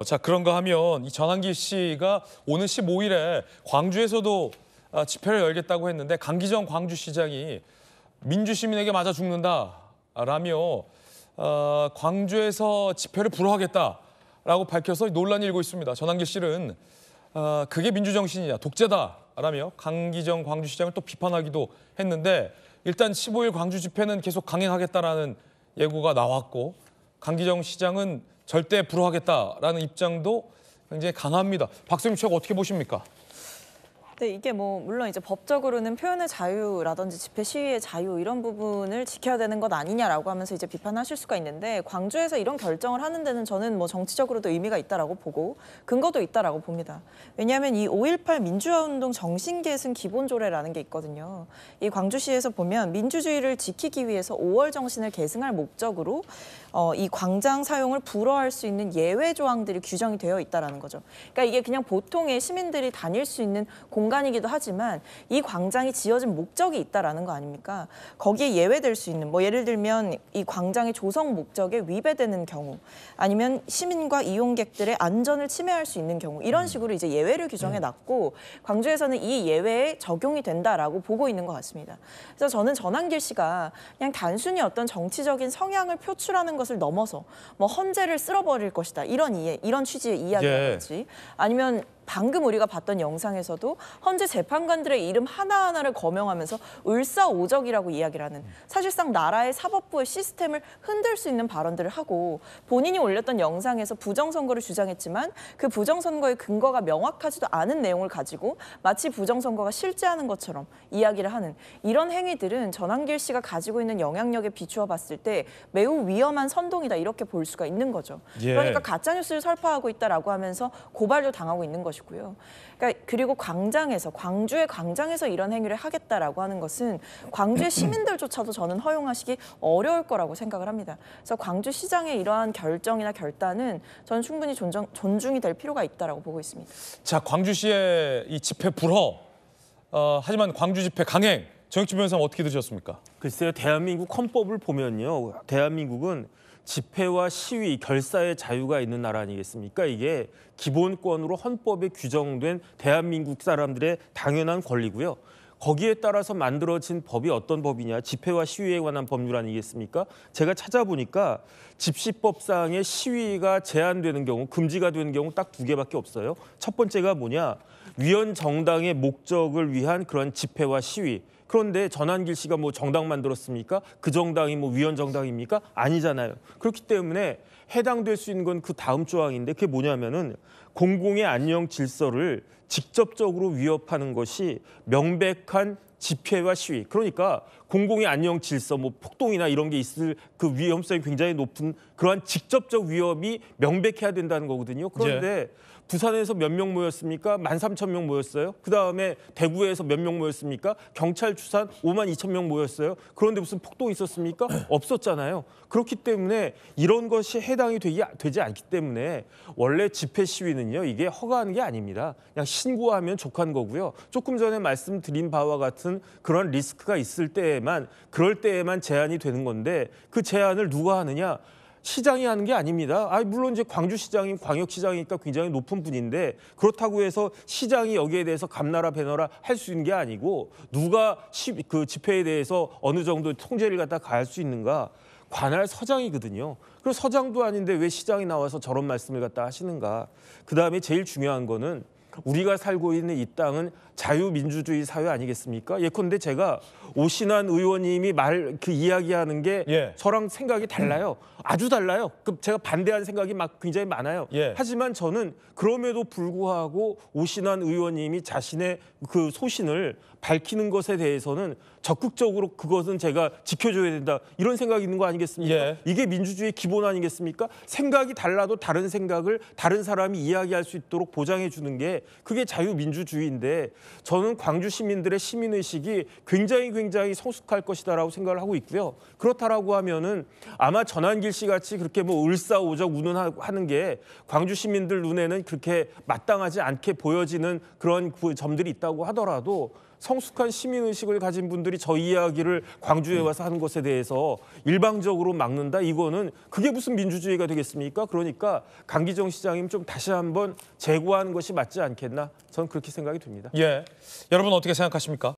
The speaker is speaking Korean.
자, 그런가 하면 이 전한길 씨가 오는 15일에 광주에서도 집회를 열겠다고 했는데 강기정 광주시장이 민주 시민에게 맞아 죽는다라며 광주에서 집회를 불허하겠다라고 밝혀서 논란이 일고 있습니다. 전한길 씨는 그게 민주정신이냐, 독재다라며 강기정 광주시장을 또 비판하기도 했는데 일단 15일 광주 집회는 계속 강행하겠다라는 예고가 나왔고 강기정 시장은 절대 불허하겠다라는 입장도 굉장히 강합니다. 박세민 최고 어떻게 보십니까? 네, 이게 물론 이제 법적으로는 표현의 자유라든지 집회 시위의 자유 이런 부분을 지켜야 되는 것 아니냐라고 하면서 이제 비판하실 수가 있는데 광주에서 이런 결정을 하는 데는 저는 정치적으로도 의미가 있다라고 보고 근거도 있다라고 봅니다. 왜냐하면 이 5.18 민주화운동 정신계승 기본조례라는 게 있거든요. 이 광주시에서 보면 민주주의를 지키기 위해서 5월 정신을 계승할 목적으로 이 광장 사용을 불허할 수 있는 예외 조항들이 규정이 되어 있다라는 거죠. 그러니까 이게 그냥 보통의 시민들이 다닐 수 있는 공간이기도 하지만 이 광장이 지어진 목적이 있다라는 거 아닙니까? 거기에 예외될 수 있는 예를 들면 이 광장의 조성 목적에 위배되는 경우 아니면 시민과 이용객들의 안전을 침해할 수 있는 경우 이런 식으로 이제 예외를 규정해 놨고 광주에서는 이 예외에 적용이 된다라고 보고 있는 것 같습니다. 그래서 저는 전한길 씨가 그냥 단순히 어떤 정치적인 성향을 표출하는 것을 넘어서 헌재를 쓸어버릴 것이다 이런 취지의 이야기라든지 아니면 방금 우리가 봤던 영상에서도 헌재 재판관들의 이름 하나하나를 거명하면서 을사오적이라고 이야기를 하는 사실상 나라의 사법부의 시스템을 흔들 수 있는 발언들을 하고 본인이 올렸던 영상에서 부정선거를 주장했지만 그 부정선거의 근거가 명확하지도 않은 내용을 가지고 마치 부정선거가 실제하는 것처럼 이야기를 하는 이런 행위들은 전한길 씨가 가지고 있는 영향력에 비추어 봤을 때 매우 위험한 선동이다 이렇게 볼 수가 있는 거죠. 그러니까 가짜뉴스를 설파하고 있다라고 하면서 고발도 당하고 있는 것이고요. 그러니까 그리고 광주의 광장에서 이런 행위를 하겠다라고 하는 것은 광주의 시민들조차도 저는 허용하시기 어려울 거라고 생각을 합니다. 그래서 광주시장의 이러한 결정이나 결단은 저는 충분히 존중이 될 필요가 있다라고 보고 있습니다. 자, 광주시의 이 집회 불허, 하지만 광주 집회 강행, 정익준 변호사는 어떻게 들으셨습니까? 글쎄요, 대한민국 헌법을 보면요, 대한민국은 집회와 시위, 결사의 자유가 있는 나라 아니겠습니까? 이게 기본권으로 헌법에 규정된 대한민국 사람들의 당연한 권리고요. 거기에 따라서 만들어진 법이 어떤 법이냐, 집회와 시위에 관한 법률 아니겠습니까? 제가 찾아보니까 집시법상의 시위가 제한되는 경우, 금지가 되는 경우 딱 2개밖에 없어요. 첫 번째가 뭐냐, 위헌 정당의 목적을 위한 그런 집회와 시위. 그런데 전한길 씨가 정당 만들었습니까? 그 정당이 위헌 정당입니까? 아니잖아요. 그렇기 때문에 해당될 수 있는 건 그 다음 조항인데 그게 뭐냐면은 공공의 안녕 질서를 직접적으로 위협하는 것이 명백한 집회와 시위. 그러니까 공공의 안녕 질서, 폭동이나 이런 게 있을 그 위험성이 굉장히 높은 그러한 직접적 위협이 명백해야 된다는 거거든요. 그런데 부산에서 몇 명 모였습니까? 13,000명 모였어요. 그다음에 대구에서 몇 명 모였습니까? 경찰 추산 52,000명 모였어요. 그런데 무슨 폭동이 있었습니까? 없었잖아요. 그렇기 때문에 이런 것이 해당이 되지 않기 때문에 원래 집회 시위는요, 이게 허가하는 게 아닙니다. 그냥 신고하면 족한 거고요. 조금 전에 말씀드린 바와 같은 그런 리스크가 있을 때에만, 그럴 때에만 제한이 되는 건데 그 제한을 누가 하느냐? 시장이 하는 게 아닙니다. 물론 이제 광주시장이 광역시장이니까 굉장히 높은 분인데 그렇다고 해서 시장이 여기에 대해서 감나라 배너라 할 수 있는 게 아니고 누가 그 집회에 대해서 어느 정도 통제를 갖다 가할 수 있는가? 관할 서장이거든요. 그리고 서장도 아닌데 왜 시장이 나와서 저런 말씀을 갖다 하시는가? 그다음에 제일 중요한 거는 우리가 살고 있는 이 땅은 자유민주주의 사회 아니겠습니까? 예컨대 제가 오신환 의원님이 이야기하는 게 저랑 생각이 달라요. 아주 달라요. 제가 반대하는 생각이 굉장히 많아요. 하지만 저는 그럼에도 불구하고 오신환 의원님이 자신의 그 소신을 밝히는 것에 대해서는 적극적으로 그것은 제가 지켜줘야 된다. 이런 생각이 있는 거 아니겠습니까? 이게 민주주의의 기본 아니겠습니까? 생각이 달라도 다른 생각을 다른 사람이 이야기할 수 있도록 보장해 주는 게 그게 자유민주주의인데 저는 광주 시민들의 시민의식이 굉장히 성숙할 것이다라고 생각을 하고 있고요. 그렇다라고 하면은 아마 전한길 씨 같이 그렇게 을사오적 운운하는 게 광주 시민들 눈에는 그렇게 마땅하지 않게 보여지는 그런 점들이 있다고 하더라도 성숙한 시민의식을 가진 분들이 저 이야기를 광주에 와서 하는 것에 대해서 일방적으로 막는다? 이거는 그게 무슨 민주주의가 되겠습니까? 그러니까 강기정 시장님 좀 다시 한번 재고하는 것이 맞지 않겠나? 저는 그렇게 생각이 듭니다. 예, 여러분 어떻게 생각하십니까?